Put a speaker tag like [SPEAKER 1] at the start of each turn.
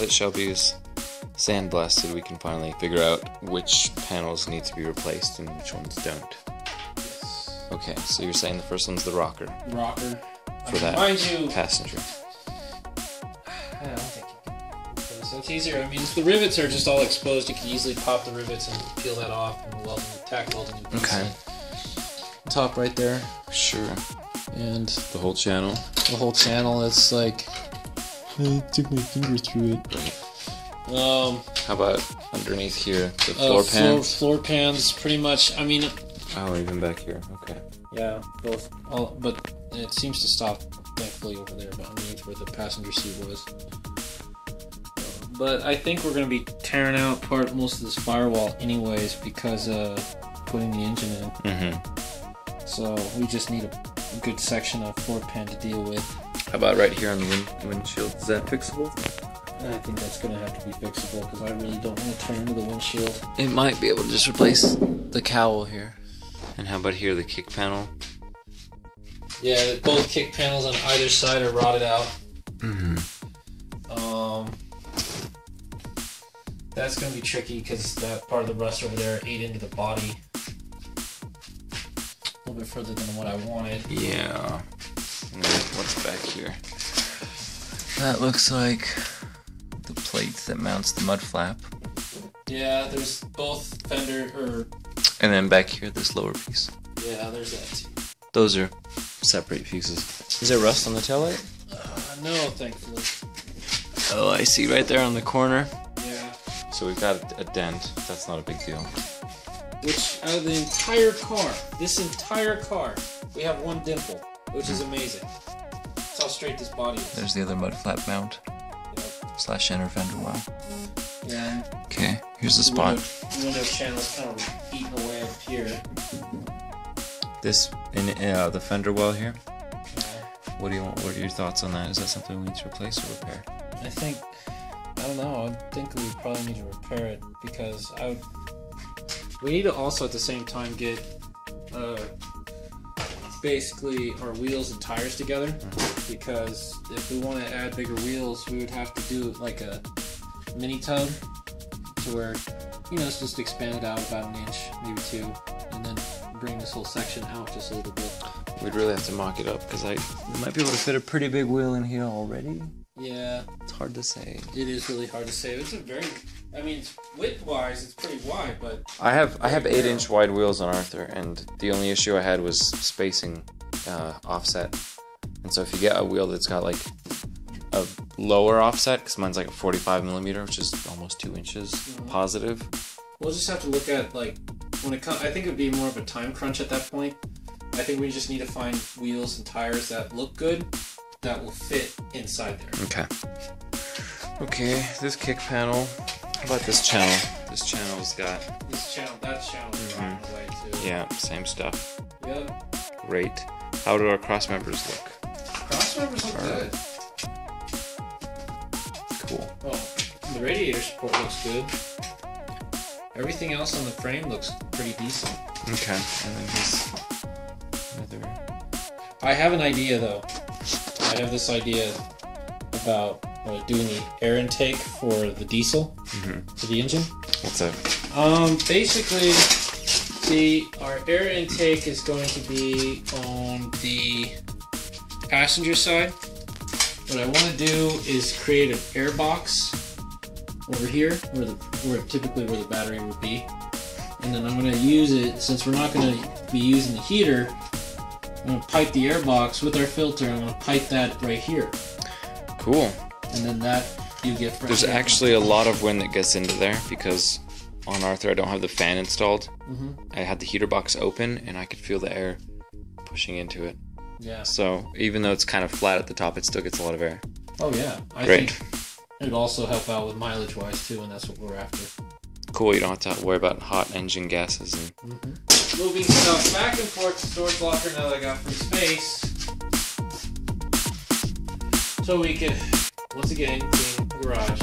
[SPEAKER 1] that Shelby is sandblasted, we can finally figure out which panels need to be replaced and which ones don't.
[SPEAKER 2] Yes.
[SPEAKER 1] Okay, so you're saying the first one's the rocker.
[SPEAKER 2] Rocker.
[SPEAKER 1] For that passenger.
[SPEAKER 2] I don't think you can. So it's easier. I mean, if the rivets are just all exposed, you can easily pop the rivets and peel that off and weld them, tack weld them.
[SPEAKER 1] Okay.
[SPEAKER 2] Top right there.
[SPEAKER 1] Sure.
[SPEAKER 2] And
[SPEAKER 1] the whole channel.
[SPEAKER 2] The whole channel. It's like I took my finger through it.
[SPEAKER 1] Right. How about underneath here, the floor pans?
[SPEAKER 2] Floor pans, pretty much. I mean.
[SPEAKER 1] Oh, even back here. Okay.
[SPEAKER 2] Yeah, both. But it seems to stop, thankfully, over there, but underneath where the passenger seat was. But I think we're going to be tearing out most of this firewall anyways because putting the engine in.
[SPEAKER 1] Mm-hmm.
[SPEAKER 2] So we just need a good section of floor pan to deal with.
[SPEAKER 1] How about right here on the windshield? Is that fixable?
[SPEAKER 2] I think that's going to have to be fixable because I really don't want to turn into the windshield.
[SPEAKER 1] It might be able to just replace the cowl here. And how about here, the kick panel?
[SPEAKER 2] Yeah, both kick panels on either side are rotted out.
[SPEAKER 1] Mm-hmm.
[SPEAKER 2] That's going to be tricky because that part of the rust over there ate into the body a little bit further than what I wanted.
[SPEAKER 1] Yeah. And then what's back here? That looks like the plate that mounts the mud flap.
[SPEAKER 2] Yeah, there's both fender
[SPEAKER 1] and then back here, this lower piece.
[SPEAKER 2] Yeah, there's that too.
[SPEAKER 1] Those are separate pieces. Is there rust on the taillight?
[SPEAKER 2] No, thankfully.
[SPEAKER 1] Oh, I see right there on the corner.
[SPEAKER 2] Yeah.
[SPEAKER 1] So we've got a dent. That's not a big deal.
[SPEAKER 2] Which, out of the entire car, this entire car, we have one dimple, which is amazing. That's how straight this body is.
[SPEAKER 1] There's the other mud flap mount.
[SPEAKER 2] Yep.
[SPEAKER 1] Slash center fender well.
[SPEAKER 2] Yeah.
[SPEAKER 1] Okay, here's the spot.
[SPEAKER 2] Window channel's kind of eating away up here.
[SPEAKER 1] This in the fender well here.
[SPEAKER 2] Yeah.
[SPEAKER 1] What are your thoughts on that? Is that something we need to replace or repair?
[SPEAKER 2] I don't know. I think we probably need to repair it because we need to also at the same time get basically our wheels and tires together.
[SPEAKER 1] Mm-hmm.
[SPEAKER 2] Because if we want to add bigger wheels, we would have to do like a mini tub to where, it's just expanded out about an inch, maybe 2, and then bring this whole section out just a little bit. We'd
[SPEAKER 1] really have to mock it up because we might be able to fit a pretty big wheel in here already.
[SPEAKER 2] Yeah.
[SPEAKER 1] It's hard to say.
[SPEAKER 2] It is really hard to say. It's width-wise, it's pretty wide, but...
[SPEAKER 1] I have 8-inch wide wheels on Arthur, and the only issue I had was spacing offset. And so if you get a wheel that's got like a lower offset, because mine's like a 45mm, which is almost 2 inches positive.
[SPEAKER 2] We'll just have to look at like when it comes. I think it would be more of a time crunch at that point. I think we just need to find wheels and tires that look good that will fit inside there.
[SPEAKER 1] Okay, this kick panel. How about this channel? This channel's got...
[SPEAKER 2] that channel's rotting away too.
[SPEAKER 1] Yeah, same stuff.
[SPEAKER 2] Yep.
[SPEAKER 1] Great. How do our cross members look?
[SPEAKER 2] Cross members look good.
[SPEAKER 1] Cool.
[SPEAKER 2] Well, the radiator support looks good. Everything else on the frame looks pretty decent.
[SPEAKER 1] Okay, and then here's another...
[SPEAKER 2] I have an idea though. I have this idea about doing the air intake for the diesel, for the engine.
[SPEAKER 1] What's that?
[SPEAKER 2] Basically, our air intake is going to be on the passenger side. What I want to do is create an air box over here, where the battery would be, and then I'm going to use it, since we're not going to be using the heater, I'm going to pipe the air box with our filter, and I'm going to pipe that right here.
[SPEAKER 1] Cool.
[SPEAKER 2] And then that you get fresh.
[SPEAKER 1] There's actually a lot of wind that gets into there, because on Arthur I don't have the fan installed. I had the heater box open, and I could feel the air pushing into it.
[SPEAKER 2] Yeah.
[SPEAKER 1] So even though it's kind of flat at the top, it still gets a lot of air.
[SPEAKER 2] Oh yeah. I think it'd also help out with mileage wise too, and that's what we're after.
[SPEAKER 1] Cool, you don't have to worry about hot engine gases. And...
[SPEAKER 2] Moving stuff back and forth to storage locker now that I got free space. So we could, once again, clean the garage.